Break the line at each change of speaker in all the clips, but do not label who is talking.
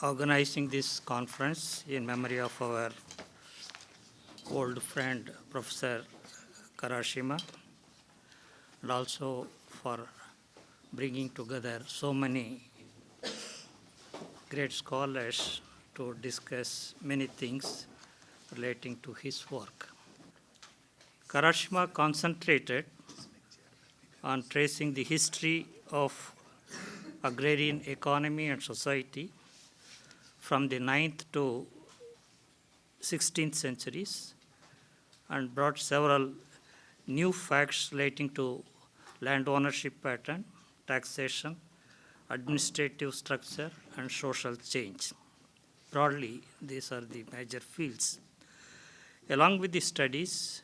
organizing this conference in memory of our old friend Professor Karashima, and also for bringing together so many great scholars to discuss many things relating to his work. Karashima concentrated on tracing the history of agrarian economy and society from the 9th to 16th centuries and brought several new facts relating to land ownership pattern, taxation, administrative structure, and social change. Broadly, these are the major fields. Along with the studies,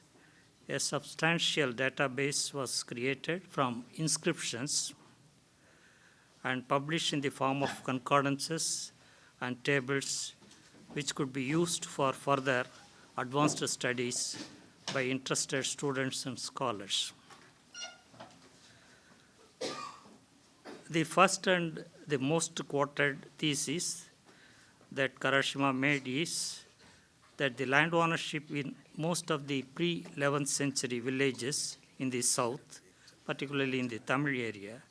a substantial database was created from inscriptions and published in the form of concordances and tables, which could be used for further advanced studies by interested students and scholars. The first and the most quoted thesis that Karashima made is that the land ownership in most of the pre-11th century villages in the south, particularly in the Tamil area,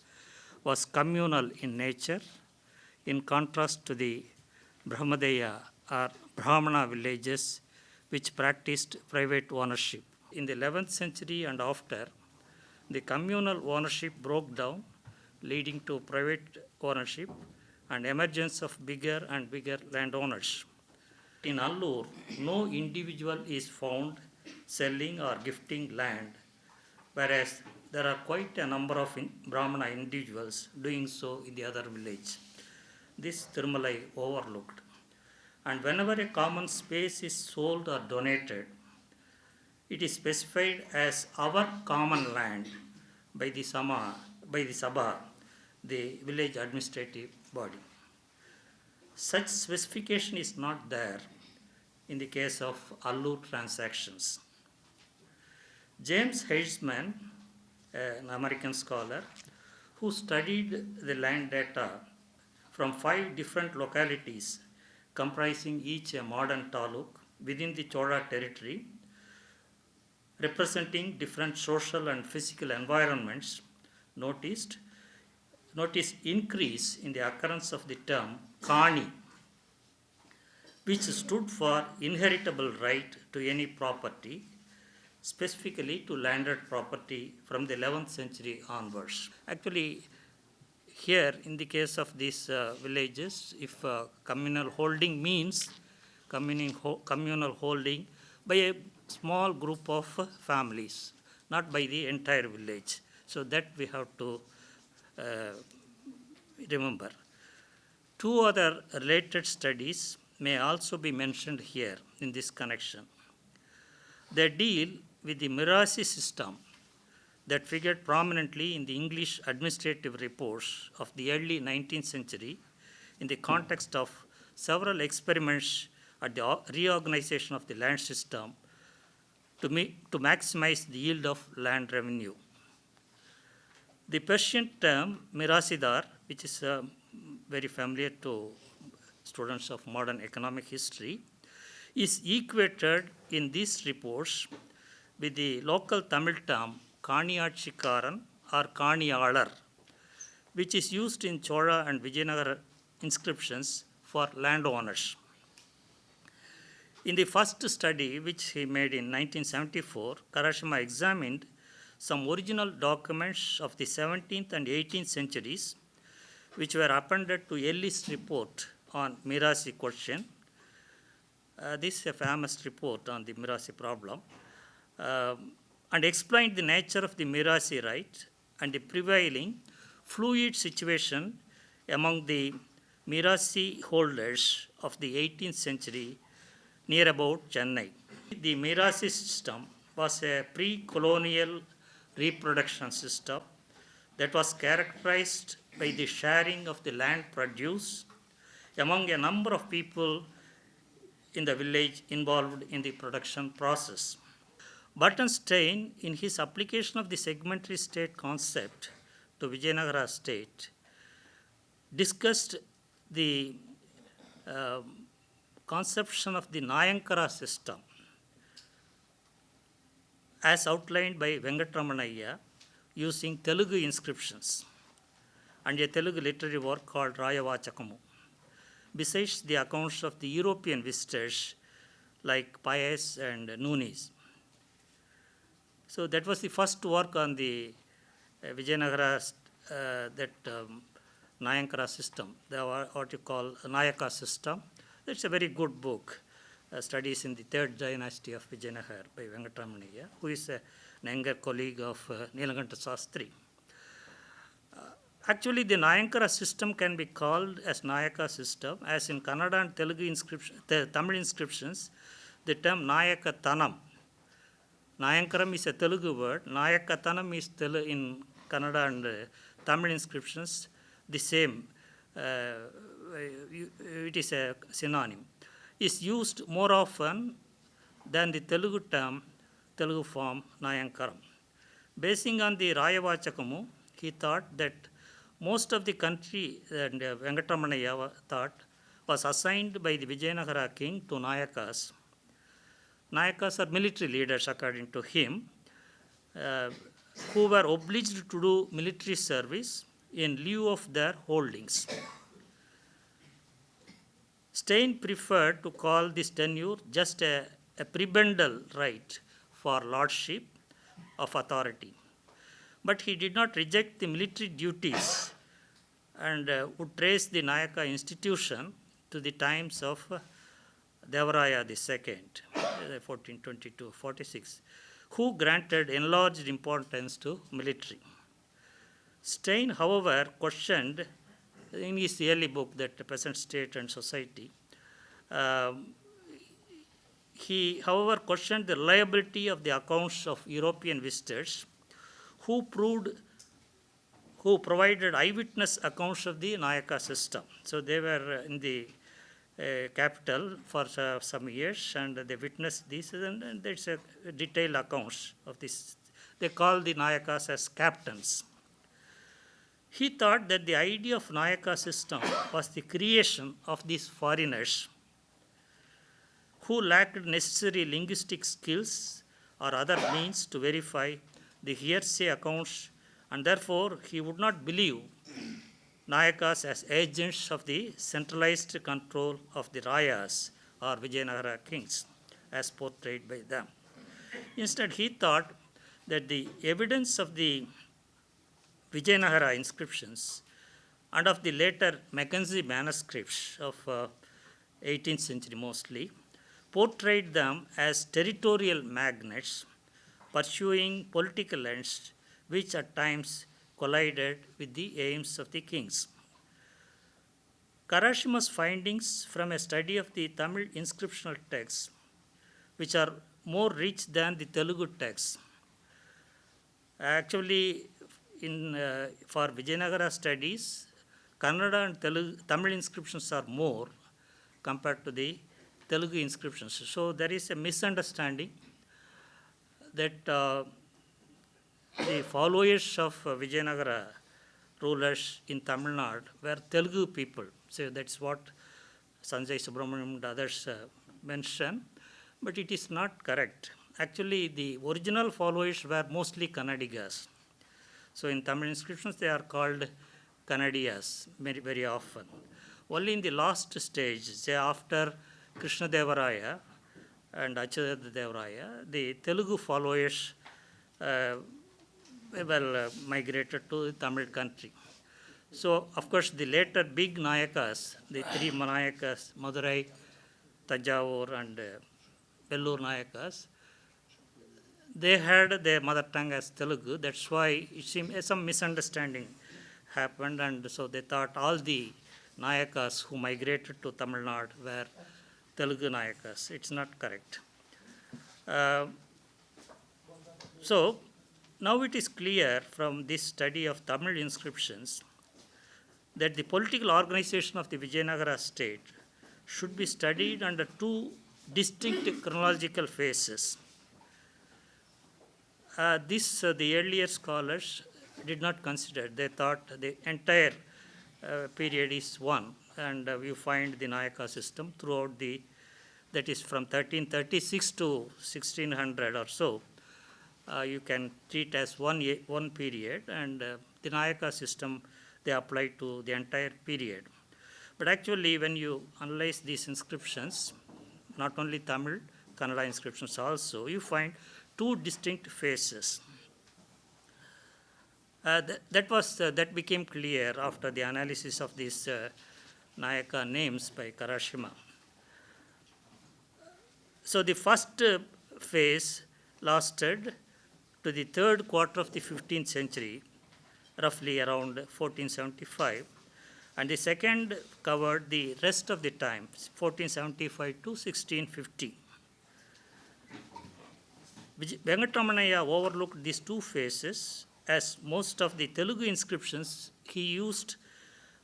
was communal in nature, in contrast to the Brahmadeya or Brahmana villages which practiced private ownership. In the 11th century and after, the communal ownership broke down, leading to private ownership and emergence of bigger and bigger landowners. In Allur, no individual is found selling or gifting land, whereas there are quite a number of Brahmana individuals doing so in the other village. This Thirumalai overlooked. And whenever a common space is sold or donated, it is specified as our common land by the Sabha, the village administrative body. Such specification is not there in the case of Allur transactions. James Heisman, an American scholar, who studied the land data from 5 different localities comprising each a modern taluk within the Chola territory, representing different social and physical environments, noticed increase in the occurrence of the term Kani, which stood for inheritable right to any property, specifically to landed property from the 11th century onwards. Actually, here in the case of these villages, if communal holding means communal holding by a small group of families, not by the entire village. So that we have to remember. 2 other related studies may also be mentioned here in this connection. They deal with the Mirasi system that figured prominently in the English administrative reports of the early 19th century in the context of several experiments at the reorganization of the land system to maximize the yield of land revenue. The Persian term Mirasidar, which is very familiar to students of modern economic history, is equated in these reports with the local Tamil term Kaniyachikaran or Kaniyalar, which is used in Chola and Vijayanagara inscriptions for landowners. In the first study, which he made in 1974, Karashima examined some original documents of the 17th and 18th centuries, which were appended to Ellis' report on Mirasi question. This is a famous report on the Mirasi problem, and explained the nature of the Mirasi right and the prevailing fluid situation among the Mirasi holders of the 18th century near about Chennai. The Mirasi system was a pre-colonial reproduction system that was characterized by the sharing of the land produce among a number of people in the village involved in the production process. Buttonstein, in his application of the segmentary state concept to Vijayanagara state, discussed the conception of the Nayankara system as outlined by Venkataramanayya using Telugu inscriptions and a Telugu literary work called Rayavachakamu. Besides the accounts of the European visitors like Pius and Nunes. So that was the first work on the Vijayanagara, Nayankara system, what you call Nayaka system. It's a very good book, studies in the third dynasty of Vijayanagara by Venkataramanayya, who is an younger colleague of Nilakanta Sastri. Actually, the Nayankara system can be called as Nayaka system, as in Kannada and Telugu Tamil inscriptions, the term Nayakatanam. Nayankaram is a Telugu word. Nayakatanam is in Kannada and Tamil inscriptions the same. It is a synonym. Is used more often than the Telugu term, Telugu form Nayankaram. Basing on the Rayavachakamu, he thought that most of the country, and Venkataramanayya thought, was assigned by the Vijayanagara king to Nayakas. Nayakas are military leaders, according to him, who were obliged to do military service in lieu of their holdings. Stein preferred to call this tenure just a prebendal right for lordship of authority. But he did not reject the military duties and would trace the Nayaka institution to the times of Devaraya II, 1422-46, who granted enlarged importance to military. Stein, however, questioned in his early book, that Peasant State and Society, he, however, questioned the reliability of the accounts of European visitors who provided eyewitness accounts of the Nayaka system. So they were in the capital for some years, and they witnessed this, and there's a detailed accounts of this. They call the Nayakas as captains. He thought that the idea of Nayaka system was the creation of these foreigners who lacked necessary linguistic skills or other means to verify the hearsay accounts, and therefore he would not believe Nayakas as agents of the centralized control of the Rayas or Vijayanagara kings, as portrayed by them. Instead, he thought that the evidence of the Vijayanagara inscriptions and of the later Mackenzie manuscripts of 18th century mostly portrayed them as territorial magnates pursuing political ends which at times collided with the aims of the kings. Karashima's findings from a study of the Tamil inscriptional texts, which are more rich than the Telugu texts, actually for Vijayanagara studies, Kannada and Tamil inscriptions are more compared to the Telugu inscriptions. So there is a misunderstanding that the followers of Vijayanagara rulers in Tamil Nadu were Telugu people. So that's what Sanjay Subramaniam and others mention, but it is not correct. Actually, the original followers were mostly Kannadigas. So in Tamil inscriptions, they are called Kannadiyas very, very often. Only in the last stage, say after Krishna Devaraya and Achyuta Devaraya, the Telugu followers migrated to the Tamil country. So, of course, the later big Nayakas, the three Nayakas, Madurai, Tanjavur, and Vellore Nayakas, they had their mother tongue as Telugu. That's why it seemed some misunderstanding happened, and so they thought all the Nayakas who migrated to Tamil Nadu were Telugu Nayakas. It's not correct. So, now it is clear from this study of Tamil inscriptions that the political organization of the Vijayanagara state should be studied under two distinct chronological phases. The earlier scholars did not consider. They thought the entire period is one, and you find the Nayaka system throughout that is from 1336 to 1600 or so. You can treat as one period, and the Nayaka system, they apply to the entire period. But actually, when you analyze these inscriptions, not only Tamil, Kannada inscriptions also, you find two distinct phases. That became clear after the analysis of these Nayaka names by Karashima. So the first phase lasted to the third quarter of the 15th century, roughly around 1475, and the second covered the rest of the time, 1475 to 1650. Venkataramanaya overlooked these two phases, as most of the Telugu inscriptions he used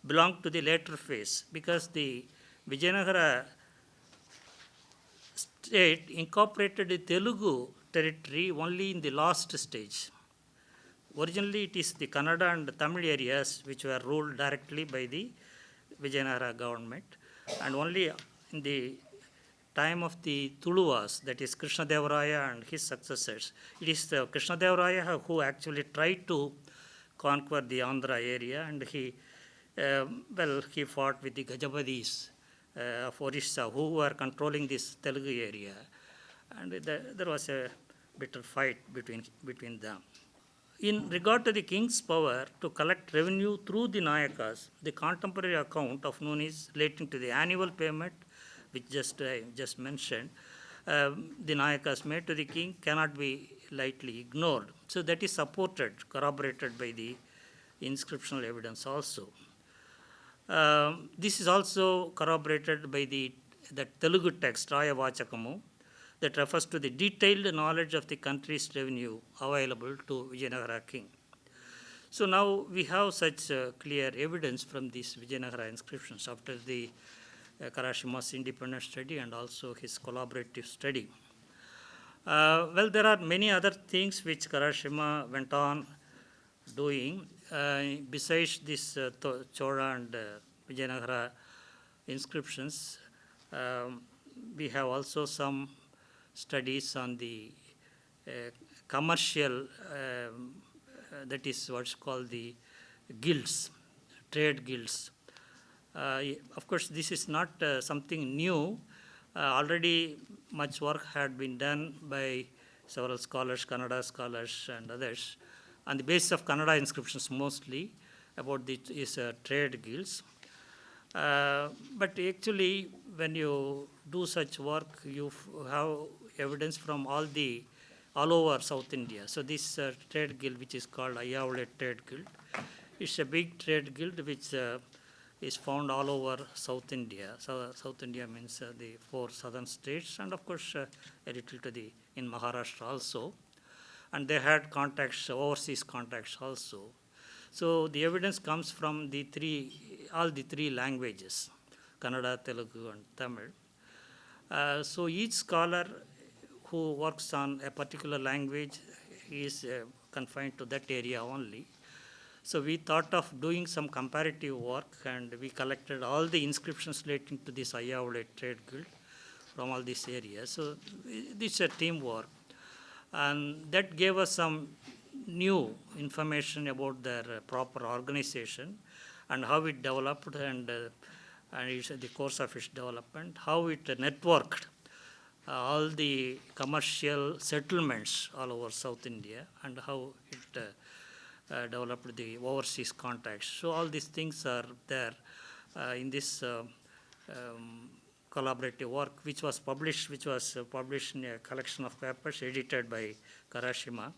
belonged to the later phase, because the Vijayanagara state incorporated the Telugu territory only in the last stage. Originally, it is the Kannada and Tamil areas which were ruled directly by the Vijayanagara government, and only in the time of the Tuluvas, that is Krishnadevaraya and his successors, it is the Krishnadevaraya who actually tried to conquer the Andhra area, and he fought with the Gajapadis of Orissa, who were controlling this Telugu area, and there was a bitter fight between them. In regard to the king's power to collect revenue through the Nayakas, the contemporary account of known is relating to the annual payment, which I just mentioned, the Nayakas made to the king cannot be lightly ignored. So that is supported, corroborated by the inscriptional evidence also. This is also corroborated by the Telugu text, Raya Vachakamu, that refers to the detailed knowledge of the country's revenue available to Vijayanagara king. So now we have such clear evidence from these Vijayanagara inscriptions after the Karashima's independent study and also his collaborative study. There are many other things which Karashima went on doing. Besides this Chola and Vijayanagara inscriptions, we have also some studies on the commercial, that is what's called the guilds, trade guilds. Of course, this is not something new. Already much work had been done by several scholars, Kannada scholars and others, on the basis of Kannada inscriptions mostly, about these trade guilds. But actually, when you do such work, you have evidence from all over South India. So this trade guild, which is called Ayavale Trade Guild, it's a big trade guild which is found all over South India. So South India means the 4 southern states, and of course a little to in Maharashtra also. And they had contacts, overseas contacts also. So the evidence comes from all the three languages, Kannada, Telugu and Tamil. So each scholar who works on a particular language is confined to that area only. So we thought of doing some comparative work, and we collected all the inscriptions relating to this Ayavale Trade Guild from all these areas. So this is a teamwork, and that gave us some new information about their proper organization and how it developed, and it's the course of its development, how it networked all the commercial settlements all over South India, and how it developed the overseas contacts. So all these things are there in this collaborative work, which was published in a collection of papers edited by Karashima.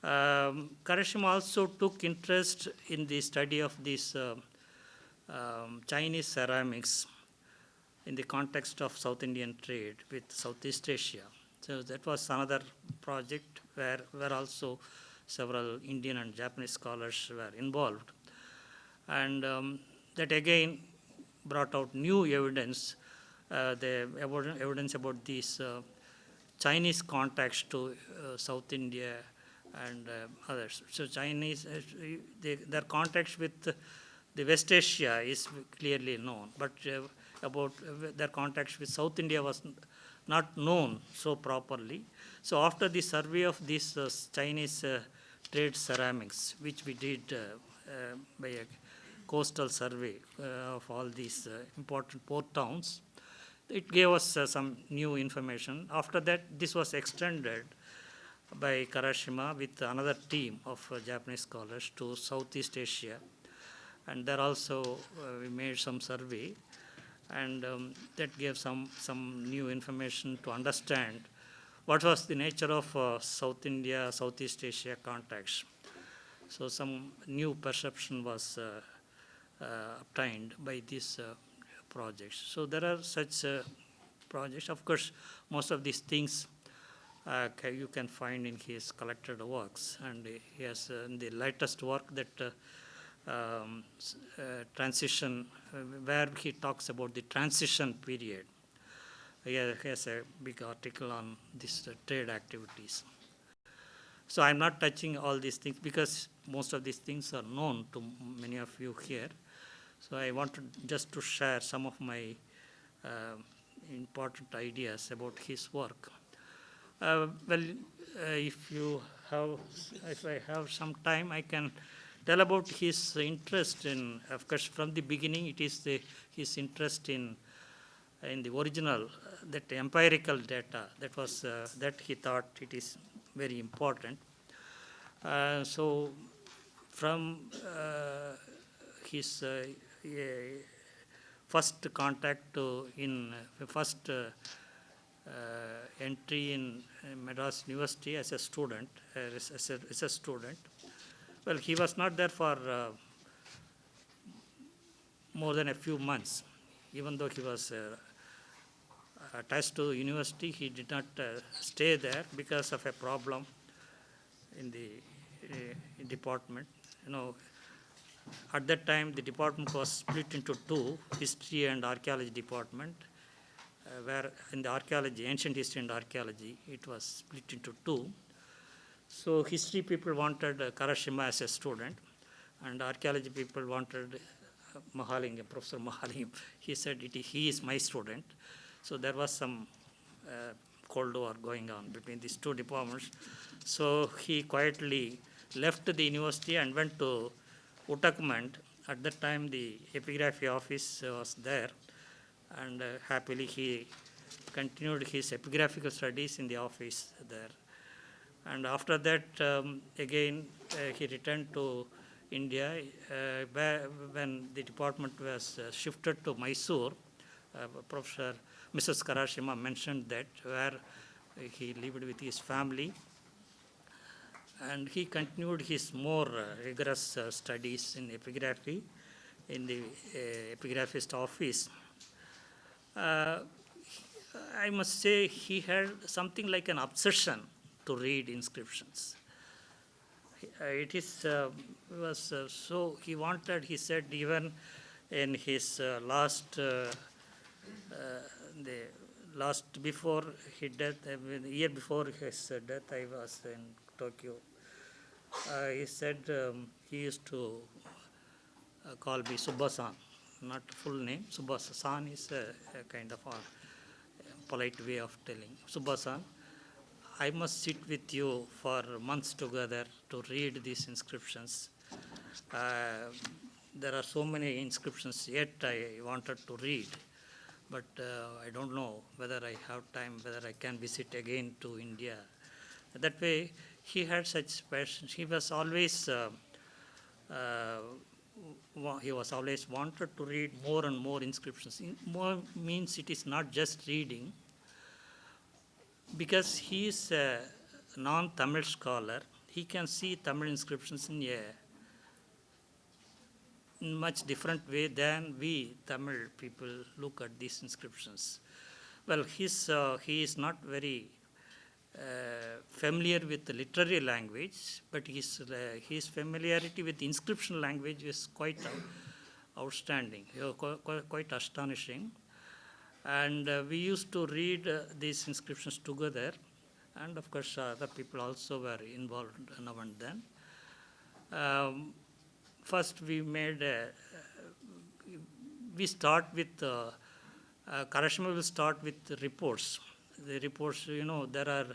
Karashima also took interest in the study of these Chinese ceramics in the context of South Indian trade with Southeast Asia. So that was another project where also several Indian and Japanese scholars were involved. And that again brought out new evidence, the evidence about these Chinese contacts to South India and others. So Chinese, their contacts with the West Asia is clearly known, but about their contacts with South India was not known so properly. So after the survey of these Chinese trade ceramics, which we did by a coastal survey of all these important port towns, it gave us some new information. After that, this was extended by Karashima with another team of Japanese scholars to Southeast Asia. And there also we made some survey, and that gave some new information to understand what was the nature of South India, Southeast Asia contacts. So some new perception was obtained by these projects. So there are such projects. Of course, most of these things you can find in his collected works, and he has the latest work that transition, where he talks about the transition period. He has a big article on these trade activities. So I'm not touching all these things because most of these things are known to many of you here. So I wanted just to share some of my important ideas about his work. If I have some time, I can tell about his interest in, of course, from the beginning, it is his interest in the original, that empirical data, that was, that he thought it is very important. So from his first contact first entry in Madras University as a student, well, he was not there for more than a few months. Even though he was attached to the university, he did not stay there because of a problem in the department. You know, at that time, the department was split into two, history and archaeology department, where in the archaeology, ancient history and archaeology, it was split into two. So history people wanted Karashima as a student, and archaeology people wanted Mahalingam, Professor Mahalingam. He said, he is my student. So there was some Cold War going on between these two departments. So he quietly left the university and went to Uttarakhand. At that time, the epigraphy office was there, and happily he continued his epigraphical studies in the office there. And after that, again, he returned to India. When the department was shifted to Mysore, Professor Mrs. Karashima mentioned that, where he lived with his family. And he continued his more rigorous studies in epigraphy in the epigraphist office. I must say he had something like an obsession to read inscriptions. It is was so he wanted. He said even in his before his death, the year before his death, I was in Tokyo. He said he used to call me Subba-san, not full name. Subba-san is a kind of a polite way of telling. Subba-san, I must sit with you for months together to read these inscriptions. There are so many inscriptions yet I wanted to read, but I don't know whether I have time, whether I can visit again to India. That way, he had such passion. He was always wanted to read more and more inscriptions. More means it is not just reading, because he is a non-Tamil scholar. He can see Tamil inscriptions in a much different way than we Tamil people look at these inscriptions. Well, he is not very familiar with the literary language, but his familiarity with the inscription language is quite outstanding, quite astonishing. And we used to read these inscriptions together, and of course other people also were involved now and then. First we made we start with, Karashima will start with the reports. The reports, there are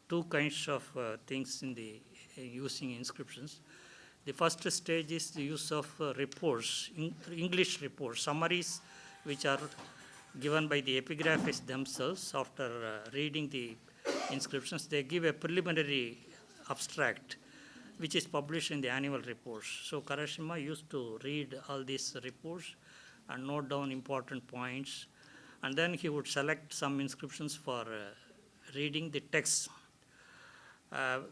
two kinds of things in the using inscriptions. The first stage is the use of reports, English reports, summaries which are given by the epigraphists themselves after reading the inscriptions. They give a preliminary abstract which is published in the annual reports. So Karashima used to read all these reports and note down important points, and then he would select some inscriptions for reading the texts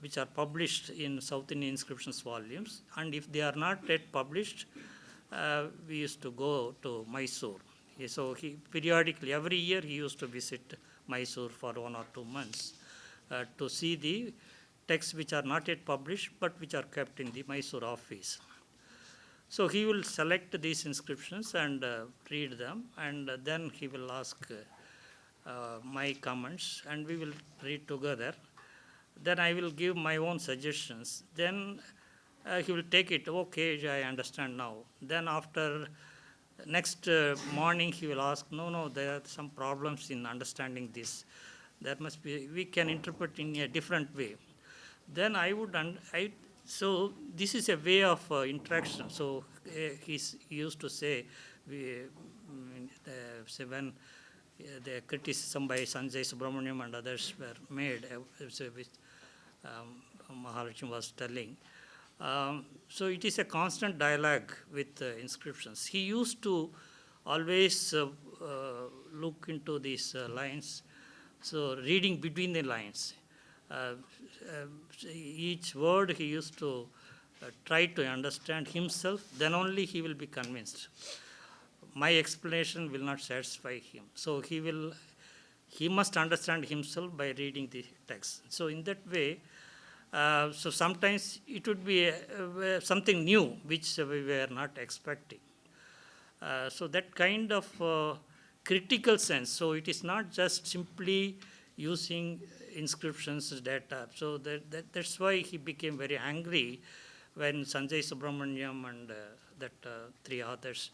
which are published in South Indian inscriptions volumes, and if they are not yet published, we used to go to Mysore. So he periodically, every year he used to visit Mysore for 1 or 2 months to see the texts which are not yet published but which are kept in the Mysore office. So he will select these inscriptions and read them, and then he will ask my comments, and we will read together. Then I will give my own suggestions. Then he will take it, okay, I understand now. Then after next morning he will ask, no, there are some problems in understanding this. There must be, we can interpret in a different way. Then I would, so this is a way of interaction. So he used to say, when the criticism by Sanjay Subramaniam and others were made, which Mahalakshmi was telling. So it is a constant dialogue with inscriptions. He used to always look into these lines, so reading between the lines. Each word he used to try to understand himself, then only he will be convinced. My explanation will not satisfy him. So he must understand himself by reading the text. So in that way, so sometimes it would be something new which we were not expecting. So that kind of critical sense. So it is not just simply using inscriptions data. So that's why he became very angry when Sanjay Subramaniam and that 3 authors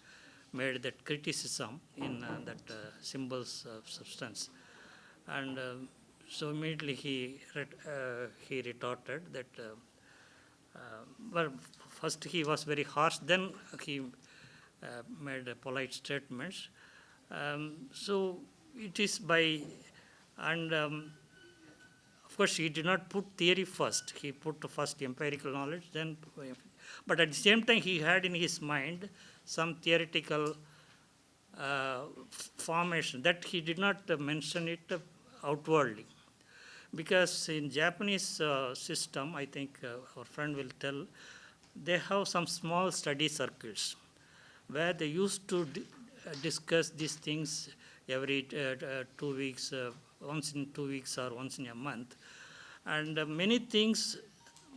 made that criticism in that symbols of substance. And so immediately he retorted that, well, first he was very harsh, then he made polite statements. So it is by, and of course he did not put theory first. He put first empirical knowledge, then, but at the same time he had in his mind some theoretical formation that he did not mention it outwardly. Because in Japanese system, I think our friend will tell, they have some small study circles where they used to discuss these things every 2 weeks, once in 2 weeks or once in a month. And many things,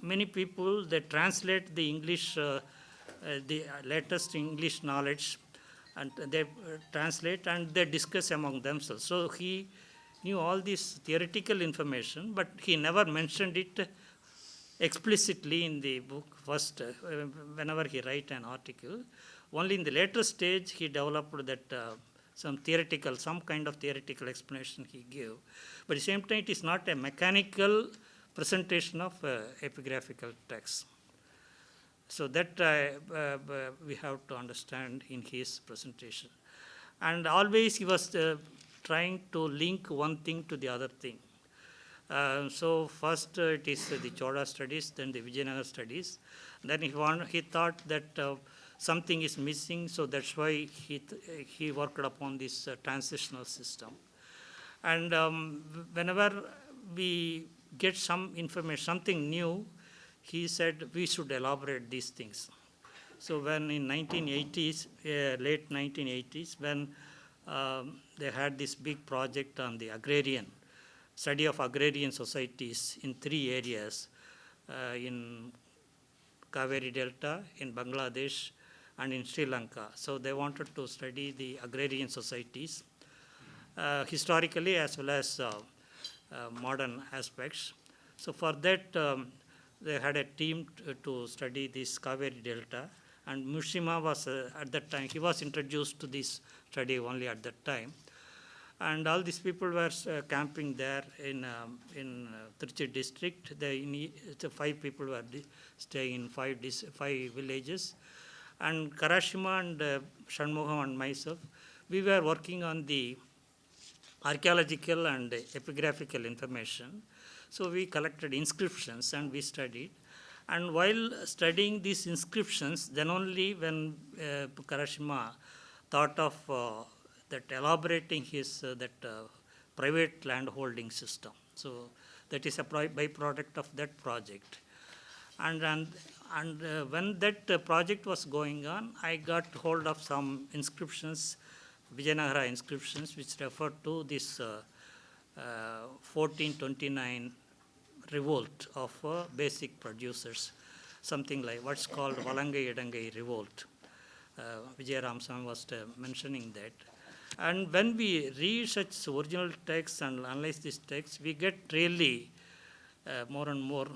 many people, they translate the English, the latest English knowledge, and they translate and they discuss among themselves. So he knew all this theoretical information, but he never mentioned it explicitly in the book first, whenever he write an article. Only in the later stage he developed that some kind of theoretical explanation he gave. But at the same time, it is not a mechanical presentation of epigraphical text. So that we have to understand in his presentation. And always he was trying to link one thing to the other thing. So first it is the Chola studies, then the Vijayanagar studies. Then he thought that something is missing, so that's why he worked upon this transitional system. And whenever we get some information, something new, he said we should elaborate these things. So when in 1980s, late 1980s, when they had this big project on the study of agrarian societies in 3 areas, in Kaveri Delta, in Bangladesh, and in Sri Lanka. So they wanted to study the agrarian societies, historically as well as modern aspects. So for that, they had a team to study this Kaveri Delta And Mushima was at that time, he was introduced to this study only at that time. And all these people were camping there in Trichy district. The 5 people were staying in 5 villages. And Karashima and Shanmugam and myself, we were working on the archaeological and epigraphical information. So we collected inscriptions and we studied. And while studying these inscriptions, then only when Karashima thought of that elaborating his private land holding system. So that is a byproduct of that project. And when that project was going on, I got hold of some inscriptions, Vijayanagara inscriptions, which refer to this 1429 revolt of basic producers, something like what's called Valangai Edangai revolt. Vijay Ramsam was mentioning that. And when we read such original texts and analyze these texts, we get really more and more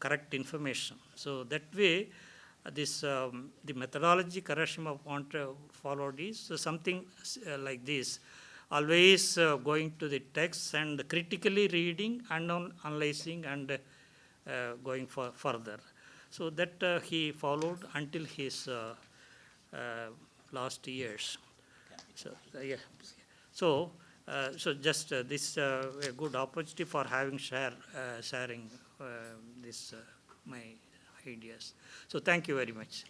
correct information. So that way, the methodology Karashima followed is something like this, always going to the text and critically reading and analyzing and going further. So that he followed until his last years. So yeah. So just this a good opportunity for sharing this my ideas. So thank you very much.